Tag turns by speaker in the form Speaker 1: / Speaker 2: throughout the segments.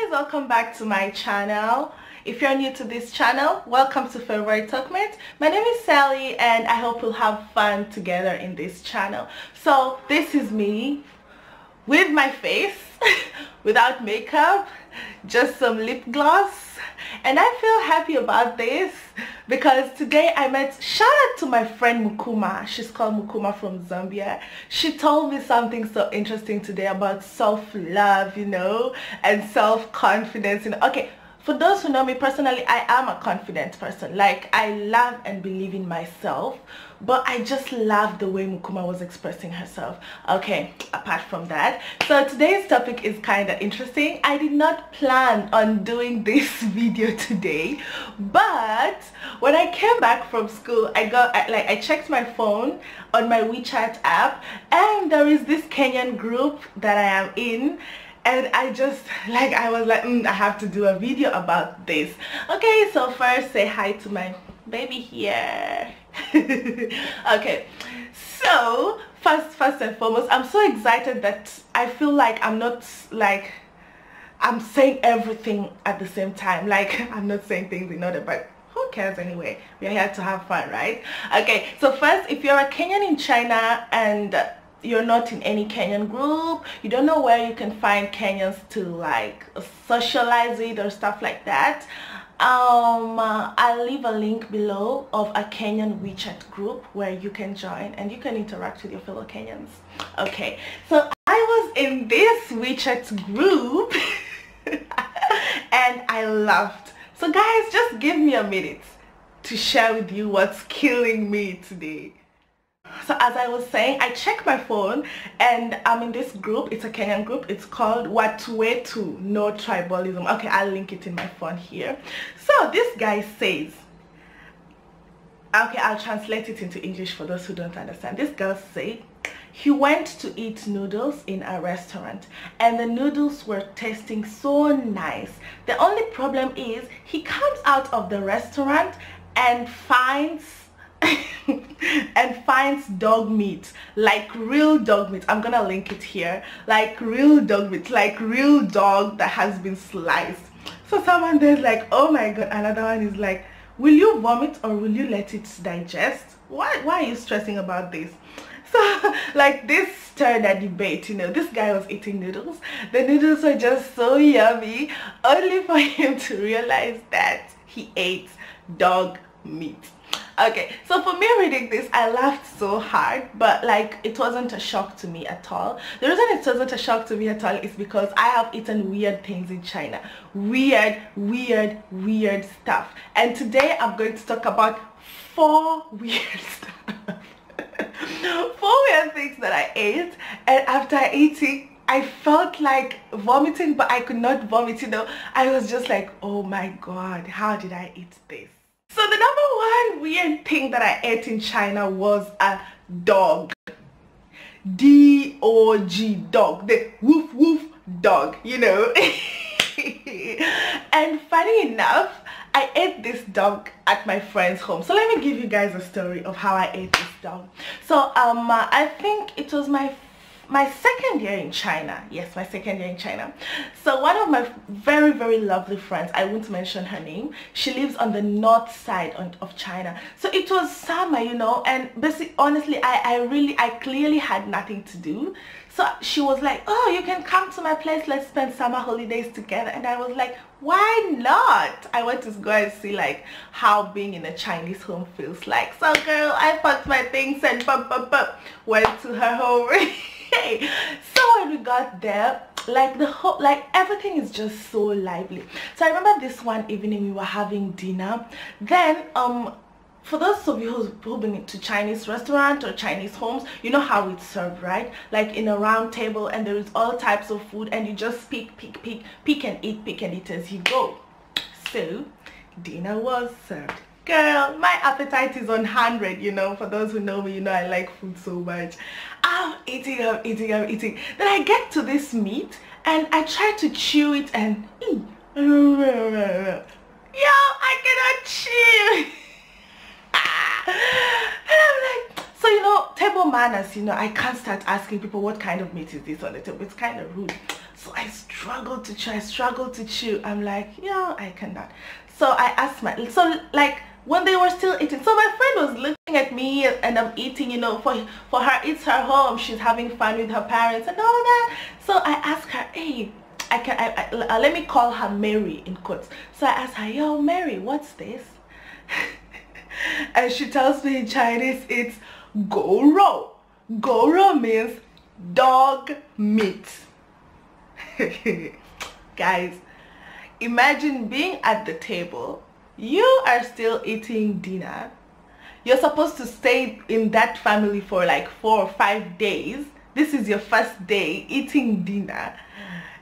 Speaker 1: guys, welcome back to my channel. If you're new to this channel, welcome to Favorite Talkmate. My name is Sally and I hope we'll have fun together in this channel. So this is me with my face without makeup, just some lip gloss, and I feel happy about this because today I met, shout out to my friend Mukuma. She's called Mukuma from Zambia. She told me something so interesting today about self-love, you know, and self-confidence. Okay, for those who know me personally, I am a confident person. Like, I love and believe in myself, but I just love the way Mukuma was expressing herself. Okay, apart from that, so today's topic is kind of interesting. I did not plan on doing this video today, but when I came back from school, I checked my phone on my WeChat app, and there is this Kenyan group that I am in. And I was like, I have to do a video about this. Okay, so first say hi to my baby here. Okay, so first and foremost, I'm so excited that I feel like I'm not like I'm saying everything at the same time. Like, I'm not saying things in order, but who cares anyway? We're here to have fun, right? Okay, so first, if you're a Kenyan in China and you're not in any Kenyan group, you don't know where you can find Kenyans to like socialize with or stuff like that, I'll leave a link below of a Kenyan WeChat group where you can join and you can interact with your fellow Kenyans. Okay, so I was in this WeChat group and I laughed. So guys, just give me a minute to share with you what's killing me today. So as I was saying, I checked my phone and I'm in this group. It's a Kenyan group. It's called Watuwetu No Tribalism. Okay, I'll link it in my phone here. So this guy says, okay, I'll translate it into English for those who don't understand. This girl said he went to eat noodles in a restaurant and the noodles were tasting so nice. The only problem is he comes out of the restaurant and finds dog meat, like real dog meat. I'm gonna link it here, like real dog meat, like real dog that has been sliced. So someone there's like, oh my god. Another one is like, will you vomit or will you let it digest? Why are you stressing about this? So like, this stirred a debate, you know. This guy was eating noodles. The noodles were just so yummy, only for him to realize that he ate dog meat. Okay, so for me reading this, I laughed so hard, but like, it wasn't a shock to me at all. The reason it wasn't a shock to me at all is because I have eaten weird things in China. Weird stuff. And today I'm going to talk about 4 weird stuff. 4 weird things that I ate, and after eating, I felt like vomiting, but I could not vomit, you know. I was just like, oh my god, how did I eat this? So the number 1 weird thing that I ate in China was a dog. D-O-G, dog. The woof woof dog, you know. And funny enough, I ate this dog at my friend's home. So let me give you guys a story of how I ate this dog. So I think it was my second year in China. Yes, my second year in China. So one of my very lovely friends, I won't mention her name, she lives on the north side of China. So it was summer, you know, and basically, honestly, I clearly had nothing to do. So she was like, oh, you can come to my place, let's spend summer holidays together. And I was like, why not? I want to go and see like how being in a Chinese home feels like. So girl, I packed my things and went to her home. So when we got there, like everything is just so lively. So I remember this one evening we were having dinner. Then for those of you who've been to Chinese restaurant or Chinese homes, you know how it's served, right? Like in a round table, and there is all types of food, and you just pick and eat as you go. So dinner was served. Girl, my appetite is on 100, you know. For those who know me, you know I like food so much. I'm eating. Then I get to this meat and I try to chew it and yo, I cannot chew. And I'm like, so you know, table manners, you know, I can't start asking people what kind of meat is this on the table. It's kind of rude. So I struggled to chew, I struggled to chew. I'm like, yeah, I cannot. So I asked so like when they were still eating, so my friend was looking at me and I'm eating, you know, for her, it's her home, she's having fun with her parents and all that. So I asked her, hey, let me call her Mary in quotes. So I asked her, yo Mary, what's this? And she tells me in Chinese it's goro. Goro means dog meat. Guys, imagine being at the table, you are still eating dinner, you're supposed to stay in that family for like 4 or 5 days, this is your first day eating dinner,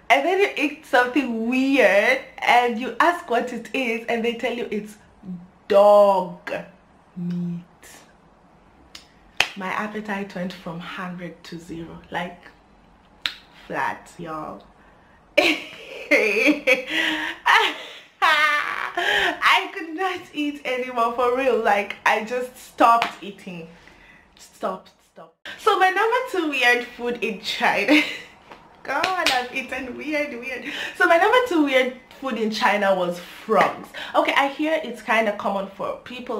Speaker 1: and then you eat something weird and you ask what it is and they tell you it's dog meat. My appetite went from 100 to 0, like flat, y'all. I could not eat anymore, for real. Like I just stopped eating. Stop. So my number 2 weird food in China. God, I've eaten weird. So my number 2 weird food in China was frogs. Okay, I hear it's kind of common for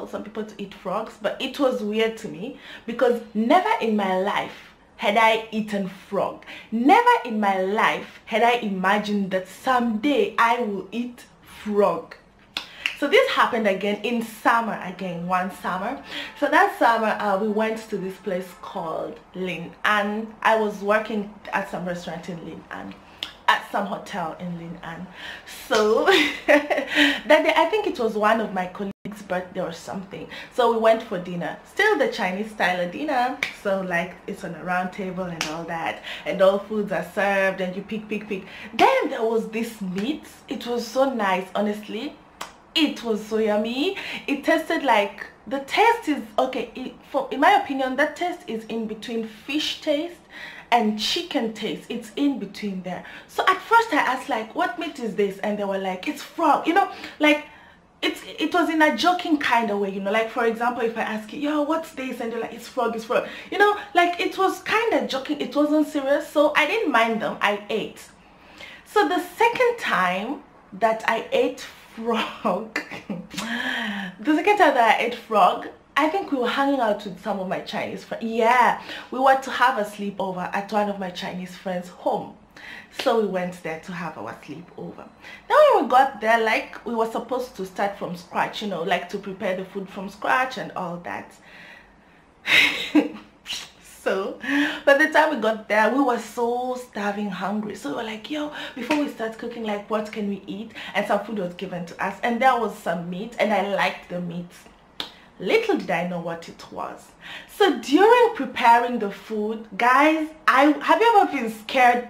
Speaker 1: some people to eat frogs, but it was weird to me because never in my life had I eaten frog. Never in my life had I imagined that someday I will eat frog. So this happened again in summer, one summer. So that summer we went to this place called Lin'an. I was working at some restaurant in Lin'an, at some hotel in Lin'an. So that day, I think it was one of my colleagues' birthday or something, so we went for dinner, still the Chinese style of dinner. So like it's on a round table and all that, and all foods are served and you pick. Then there was this meat. It was so nice, honestly. It was so yummy. It tasted like, the taste is okay, in my opinion, that taste is in between fish taste and chicken taste. It's in between there. So at first I asked like, what meat is this? And they were like, it's frog, you know, like it was in a joking kind of way, you know, like for example, if I ask you, yo, what's this? And they're like, it's frog, you know, like it was kind of joking, it wasn't serious. So I didn't mind them, I ate. So the second time that I ate frog, I think we were hanging out with some of my Chinese friends. Yeah, we went to have a sleepover at one of my Chinese friends' home. So we went there to have our sleepover. Now when we got there, like we were supposed to start from scratch, you know, like to prepare the food from scratch and all that. So by the time we got there, we were so starving, hungry. So we were like, yo, before we start cooking, like what can we eat? And some food was given to us, and there was some meat, and I liked the meat. Little did I know what it was. So during preparing the food, guys, have you ever been scared?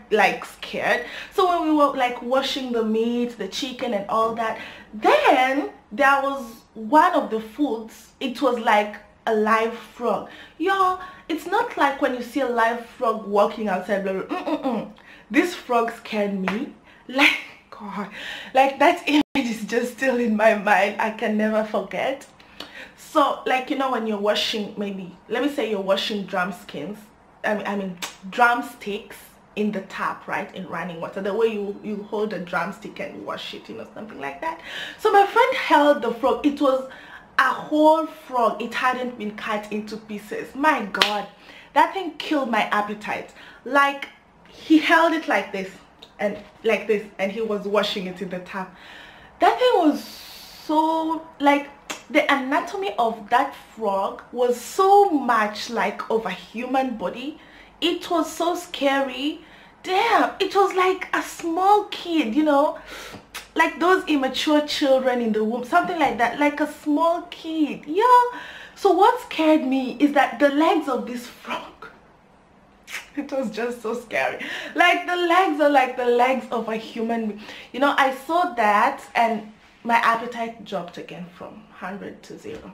Speaker 1: So when we were like washing the meat, the chicken and all that, then there was one of the foods, it was like a live frog. Y'all, it's not like when you see a live frog walking outside, blah, blah, This frog scared me. Like, God, like that image is just still in my mind. I can never forget. So like, you know, when you're washing, maybe let me say you're washing drumsticks in the tap, right, in running water, the way you hold a drumstick and wash it, you know, something like that. So my friend held the frog. It was a whole frog. It hadn't been cut into pieces. My God, that thing killed my appetite. Like he held it like this and like this, and he was washing it in the tap. That thing was so, like, the anatomy of that frog was so much like of a human body. It was so scary. Damn, it was like a small kid, you know, like those immature children in the womb, something like that, like a small kid. Yeah. So what scared me is that the legs of this frog, it was just so scary. Like the legs are like the legs of a human, you know. I saw that and my appetite dropped again from 100 to 0.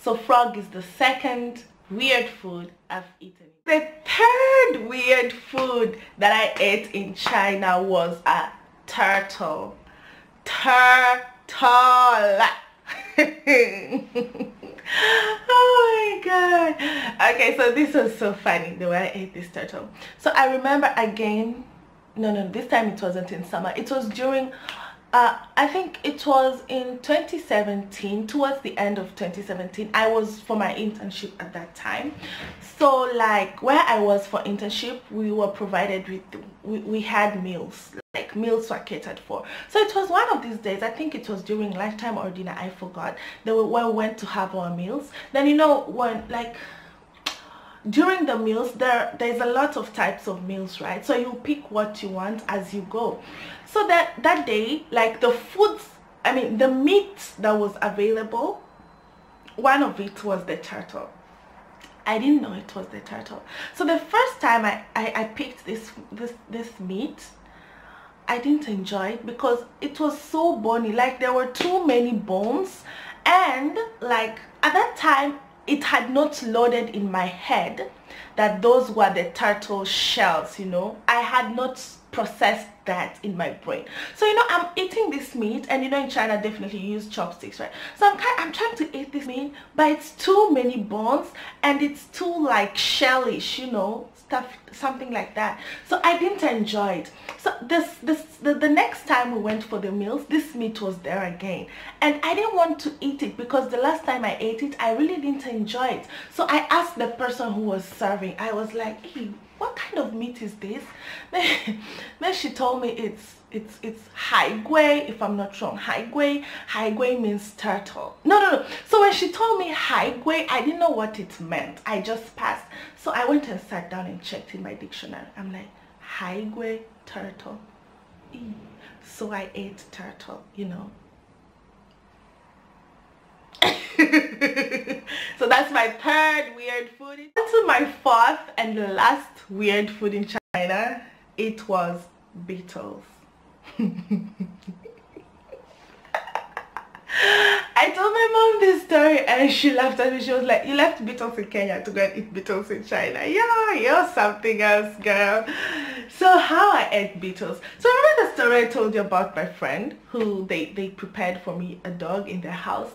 Speaker 1: So frog is the second weird food I've eaten. The third weird food that I ate in China was a turtle. Oh my God. Okay, so this was so funny the way I ate this turtle. So I remember again, no, this time it wasn't in summer. It was during I think it was in 2017, towards the end of 2017. I was for my internship at that time. So like where I was for internship, we were provided with, we had meals, like meals were catered for. So it was one of these days, I think it was during lunchtime or dinner, I forgot, that we went to have our meals. Then you know, when like during the meals, there's a lot of types of meals, right? So you pick what you want as you go. So that day, like the foods, I mean the meat that was available, one of it was the turtle. I didn't know it was the turtle. So the first time I picked this meat, I didn't enjoy it because it was so bony. Like there were too many bones, and like at that time it had not loaded in my head that those were the turtle shells, you know. I had not processed that in my brain. So you know, I'm eating this meat, and you know in China definitely you use chopsticks, right? So I'm trying to eat this meat, but it's too many bones and it's too like shellish, you know, stuff, something like that. So I didn't enjoy it. So the next time we went for the meals, this meat was there again, and I didn't want to eat it because the last time I ate it, I really didn't enjoy it. So I asked the person who was serving, I was like, hey, what kind of meat is this? Then she told me it's haigui, if I'm not wrong. Haigui means turtle. No. So when she told me haigui, I didn't know what it meant. I just passed. So I went and sat down and checked in my dictionary. I'm like, haigui, turtle. So I ate turtle, you know. So that's my third weird food. To my fourth and the last weird food in China, it was beetles. I told my mom this story and she laughed at me. She was like, you left beetles in Kenya to go and eat beetles in China. Yeah, you're something else, girl. So how I ate beetles. So remember the story I told you about my friend who they prepared for me a dog in their house?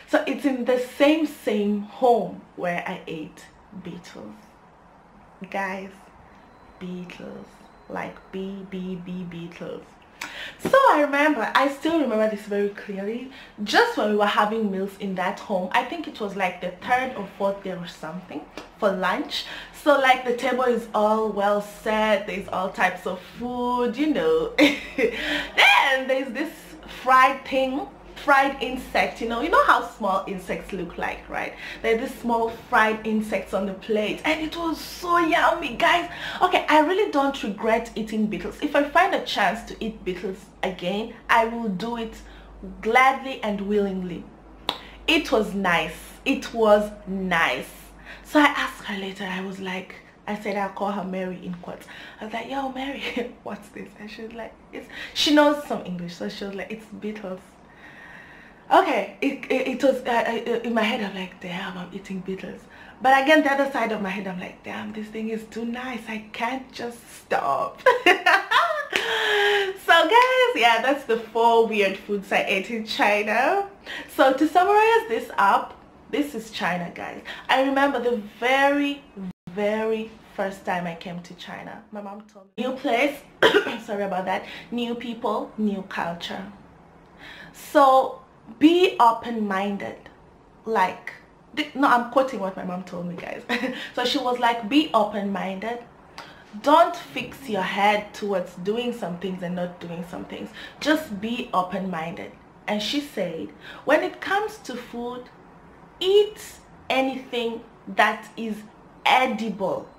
Speaker 1: So it's in the same home where I ate beetles. Guys, beetles, like beetles. So I still remember this very clearly. Just when we were having meals in that home, I think it was like the third or fourth day or something, for lunch. So like the table is all well set, there's all types of food, you know. Then there's this fried insect, you know how small insects look like, right? There's this small fried insects on the plate, and it was so yummy, guys. Okay, I really don't regret eating beetles. If I find a chance to eat beetles again, I will do it gladly and willingly. It was nice. So I asked her later, I said I'll call her Mary in quotes. I was like, yo Mary, what's this? And she was like, she knows some English, so she was like, it's beetles. Okay, it was in my head, I'm like, damn, I'm eating beetles. But again, the other side of my head, I'm like, damn, this thing is too nice, I can't just stop. So guys, yeah, that's the 4 weird foods I ate in China. So to summarize this up, this is China, guys. I remember the very first time I came to China, my mom told me, new place, sorry about that, new people, new culture. So be open-minded. Like, no, I'm quoting what my mom told me, guys. So she was like, be open-minded. Don't fix your head towards doing some things and not doing some things. Just be open-minded. And she said, when it comes to food, eat anything that is edible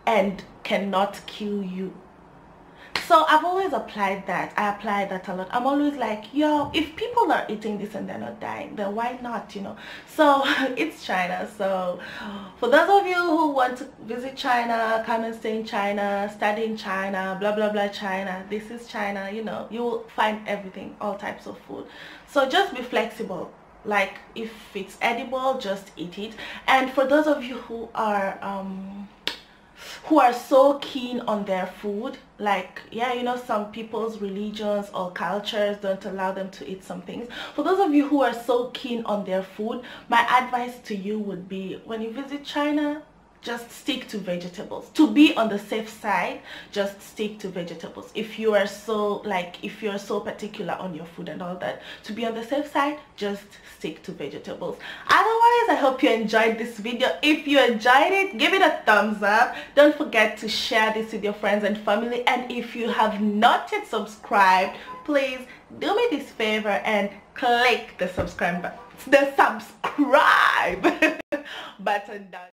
Speaker 1: and cannot kill you. So I've always applied that. I apply that a lot. I'm always like, yo, if people are eating this and they're not dying, then why not, you know? So it's China. So for those of you who want to visit China, come and stay in China, study in China, blah blah blah China, this is China, you know, you will find everything, all types of food. So just be flexible. Like if it's edible, just eat it. And for those of you who are so keen on their food, like, yeah, you know, some people's religions or cultures don't allow them to eat some things. For those of you who are so keen on their food, my advice to you would be, when you visit China, just stick to vegetables. To be on the safe side, just stick to vegetables. If you are so particular on your food and all that, to be on the safe side, just stick to vegetables. Otherwise, I hope you enjoyed this video. If you enjoyed it, give it a thumbs up. Don't forget to share this with your friends and family, and if you have not yet subscribed, please do me this favor and click the subscribe button down